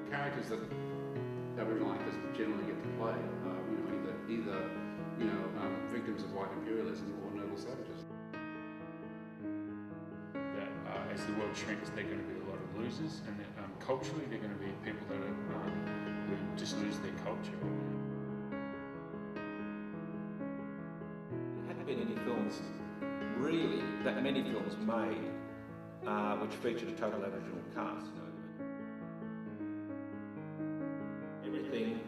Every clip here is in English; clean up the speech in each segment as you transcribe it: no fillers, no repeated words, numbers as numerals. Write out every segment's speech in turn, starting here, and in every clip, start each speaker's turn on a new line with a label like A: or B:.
A: characters that Aboriginal actors generally get to play are, either victims of white imperialism or noble savages.
B: That as the world shrinks, they're going to be a lot of losers, and culturally, they're going to be people that are, who just lose their culture.
C: There haven't been any films, really, that many films made which featured a total Aboriginal cast. Everything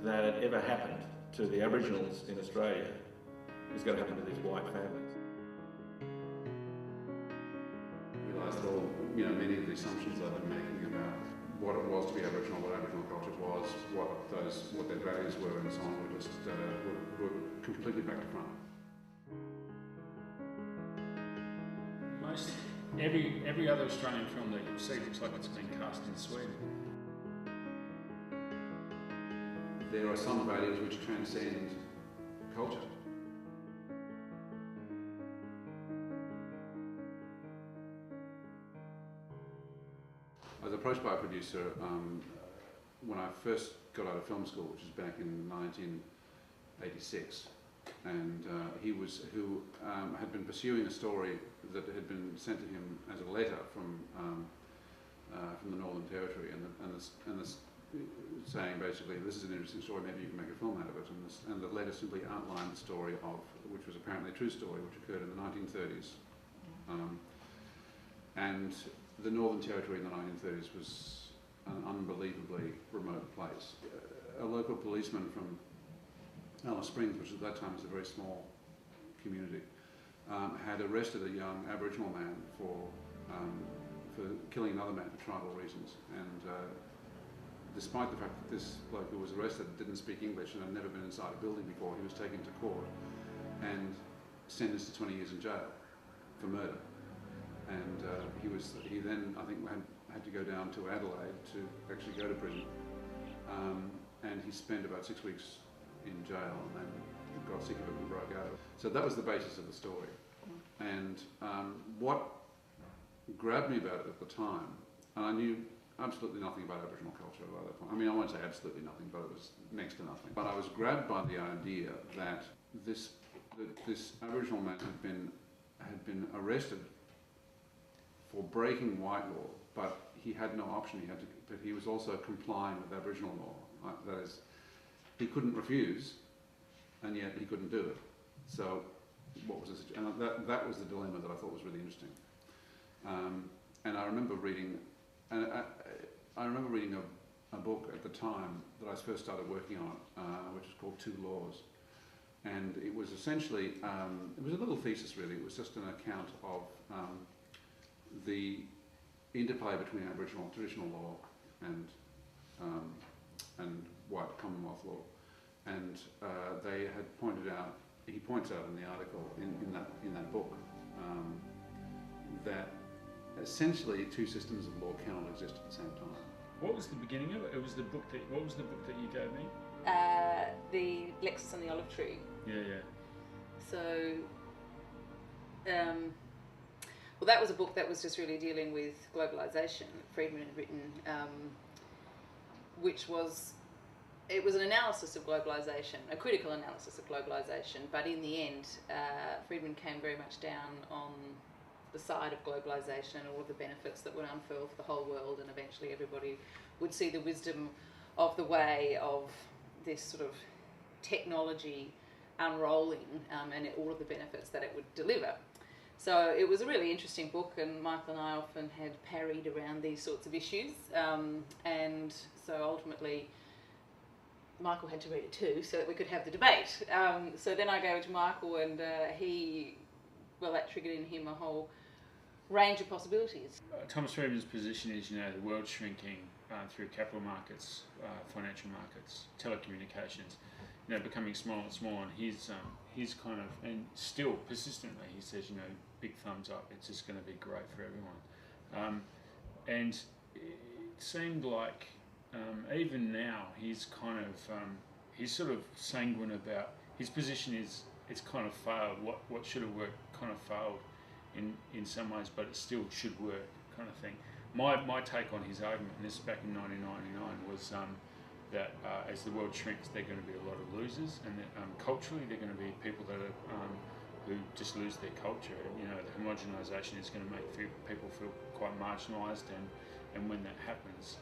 C: that had ever happened to the Aboriginals in Australia is going to happen to these white families.
A: I realised that many of the assumptions that I've been making about what it was to be Aboriginal, what Aboriginal culture was, what their values were, and so on, were just were completely back to front.
B: Every other Australian film that you see looks like it's been cast in Sweden.
A: There are some values which transcend culture. I was approached by a producer when I first got out of film school, which was back in 1986, and who had been pursuing a story that had been sent to him as a letter from the Northern Territory, and saying basically, this is an interesting story, maybe you can make a film out of it, and the letter simply outlined the story which was apparently a true story, which occurred in the 1930s. And the Northern Territory in the 1930s was an unbelievably remote place. A local policeman from Alice Springs, which at that time was a very small community, had arrested a young Aboriginal man for killing another man for tribal reasons. And despite the fact that this bloke who was arrested didn't speak English and had never been inside a building before, he was taken to court and sentenced to 20 years in jail for murder. And he then, I think, had to go down to Adelaide to actually go to prison. And he spent about 6 weeks in jail, and then got sick of it and broke out. So that was the basis of the story. And what grabbed me about it at the time, and I knew absolutely nothing about Aboriginal culture by that point. I mean, I won't say absolutely nothing, but it was next to nothing. But I was grabbed by the idea that this Aboriginal man had been arrested for breaking white law, but he had no option. But he was also complying with Aboriginal law. That is, he couldn't refuse, and yet he couldn't do it. So, what was the situation? And that was the dilemma that I thought was really interesting. And I remember reading. And I remember reading a book at the time that I first started working on it, which is called Two Laws. And it was essentially, it was a little thesis really. It was just an account of the interplay between Aboriginal traditional law and white Commonwealth law. And they had pointed out, he points out in the article, in that book, that essentially two systems of law cannot exist at the same time.
B: What was the beginning of it? What was the book that you gave me?
D: The Lexus and the Olive Tree.
B: Yeah.
D: So, well, that was a book that was just really dealing with globalisation. Friedman had written, it was an analysis of globalisation, a critical analysis of globalisation. But in the end, Friedman came very much down on the side of globalisation and all of the benefits that would unfurl for the whole world, and eventually everybody would see the wisdom of the way of this sort of technology unrolling and all of the benefits that it would deliver. So it was a really interesting book, and Michael and I often had parried around these sorts of issues, and so ultimately Michael had to read it too so that we could have the debate. So then I gave it to Michael, and that triggered in him a whole range of possibilities.
B: Thomas Friedman's position is, the world's shrinking through capital markets, financial markets, telecommunications, becoming smaller and smaller. And he's kind of, and still persistently, he says, big thumbs up. It's just going to be great for everyone. And it seemed like even now he's kind of he's sort of sanguine about his position. Is it's kind of failed. What should have worked kind of failed in some ways, but it still should work, kind of thing. my take on his argument, and this is back in 1999, was that as the world shrinks, there are going to be a lot of losers, and that culturally, there are going to be people that are who just lose their culture. You know, the homogenisation is going to make people feel quite marginalised, and when that happens,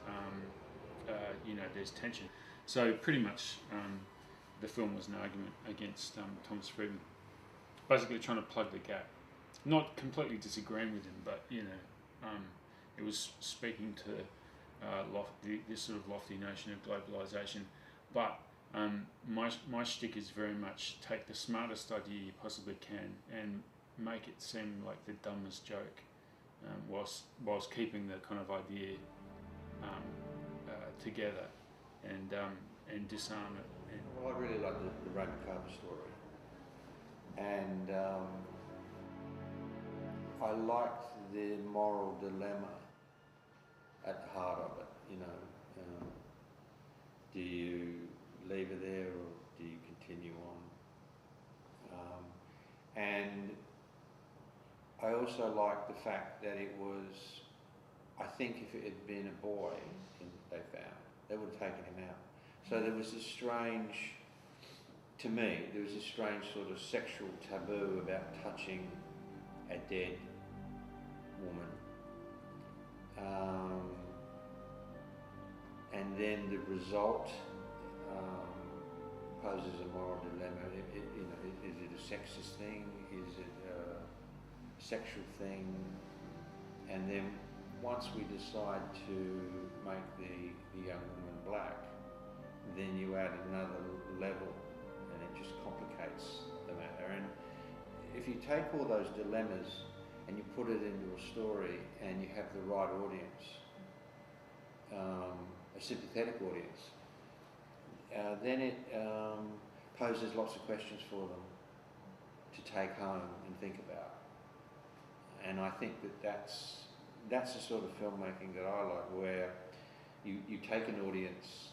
B: you know, there's tension. So pretty much, the film was an argument against Thomas Friedman, basically trying to plug the gap. Not completely disagreeing with him, but you know, it was speaking to this sort of lofty notion of globalisation. But my shtick is very much take the smartest idea you possibly can and make it seem like the dumbest joke, whilst keeping the kind of idea together, and disarm it. And
E: well, I really like the Ray McCarver story, and I liked the moral dilemma at the heart of it. You know, do you leave her there or do you continue on? And I also liked the fact that it was, I think if it had been a boy, they found, they would have taken him out. So there was this strange, to me, there was this strange sort of sexual taboo about touching a dead woman. And then the result poses a moral dilemma. You know, is it a sexist thing? Is it a sexual thing? And then once we decide to make the young woman black, then you add another level, and it just complicates the matter. And if you take all those dilemmas and you put it into a story, and you have the right audience, a sympathetic audience, then it poses lots of questions for them to take home and think about. And I think that's the sort of filmmaking that I like, where you take an audience